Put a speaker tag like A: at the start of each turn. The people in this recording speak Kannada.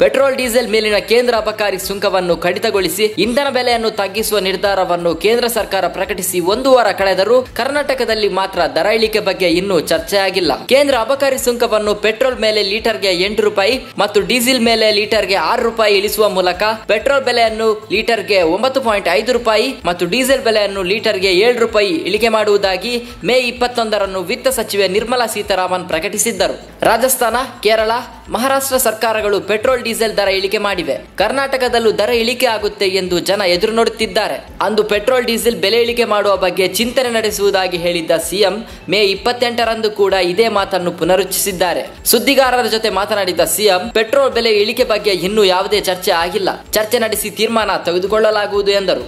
A: ಪೆಟ್ರೋಲ್ ಡೀಸೆಲ್ ಮೇಲಿನ ಕೇಂದ್ರ ಅಬಕಾರಿ ಸುಂಕವನ್ನು ಕಡಿತಗೊಳಿಸಿ ಇಂಧನ ಬೆಲೆಯನ್ನು ತಗ್ಗಿಸುವ ನಿರ್ಧಾರವನ್ನು ಕೇಂದ್ರ ಸರ್ಕಾರ ಪ್ರಕಟಿಸಿ 1 ವಾರ ಕಳೆದರೂ ಕರ್ನಾಟಕದಲ್ಲಿ ಮಾತ್ರ ದರ ಇಳಿಕೆ ಬಗ್ಗೆ ಇನ್ನೂ ಚರ್ಚೆ ಆಗಿಲ್ಲ. ಕೇಂದ್ರ ಅಬಕಾರಿ ಸುಂಕವನ್ನು ಪೆಟ್ರೋಲ್ ಮೇಲೆ ಲೀಟರ್ಗೆ 8 ರೂಪಾಯಿ ಮತ್ತು ಡೀಸೆಲ್ ಮೇಲೆ ಲೀಟರ್ಗೆ 6 ರೂಪಾಯಿ ಇಳಿಸುವ ಮೂಲಕ ಪೆಟ್ರೋಲ್ ಬೆಲೆಯನ್ನು ಲೀಟರ್ಗೆ 9.5 ರೂಪಾಯಿ ಮತ್ತು ಡೀಸೆಲ್ ಬೆಲೆಯನ್ನು ಲೀಟರ್ಗೆ 7 ರೂಪಾಯಿ ಇಳಿಕೆ ಮಾಡುವುದಾಗಿ ಮೇ 21ರಂದು ವಿತ್ತ ಸಚಿವೆ ನಿರ್ಮಲಾ ಸೀತಾರಾಮನ್ ಪ್ರಕಟಿಸಿದ್ದರು. ರಾಜಸ್ಥಾನ, ಕೇರಳ, ಮಹಾರಾಷ್ಟ್ರ ಸರ್ಕಾರಗಳು ಪೆಟ್ರೋಲ್ ಡೀಸೆಲ್ ದರ ಇಳಿಕೆ ಮಾಡಿವೆ. ಕರ್ನಾಟಕದಲ್ಲೂ ದರ ಇಳಿಕೆ ಆಗುತ್ತೆ ಎಂದು ಜನ ಎದುರು ನೋಡುತ್ತಿದ್ದಾರೆ. ಅಂದು ಪೆಟ್ರೋಲ್ ಡೀಸೆಲ್ ಬೆಲೆ ಇಳಿಕೆ ಮಾಡುವ ಬಗ್ಗೆ ಚಿಂತನೆ ನಡೆಸುವುದಾಗಿ ಹೇಳಿದ್ದ ಸಿಎಂ ಮೇ 28ರಂದು ಕೂಡ ಇದೇ ಮಾತನ್ನು ಪುನರುಚ್ಚರಿಸಿದ್ದಾರೆ. ಸುದ್ದಿಗಾರರ ಜೊತೆ ಮಾತನಾಡಿದ ಸಿಎಂ, ಪೆಟ್ರೋಲ್ ಬೆಲೆ ಇಳಿಕೆ ಬಗ್ಗೆ ಇನ್ನೂ ಯಾವುದೇ ಚರ್ಚೆ ಆಗಿಲ್ಲ. ಚರ್ಚೆ ನಡೆಸಿ ತೀರ್ಮಾನ ತೆಗೆದುಕೊಳ್ಳಲಾಗುವುದು ಎಂದರು.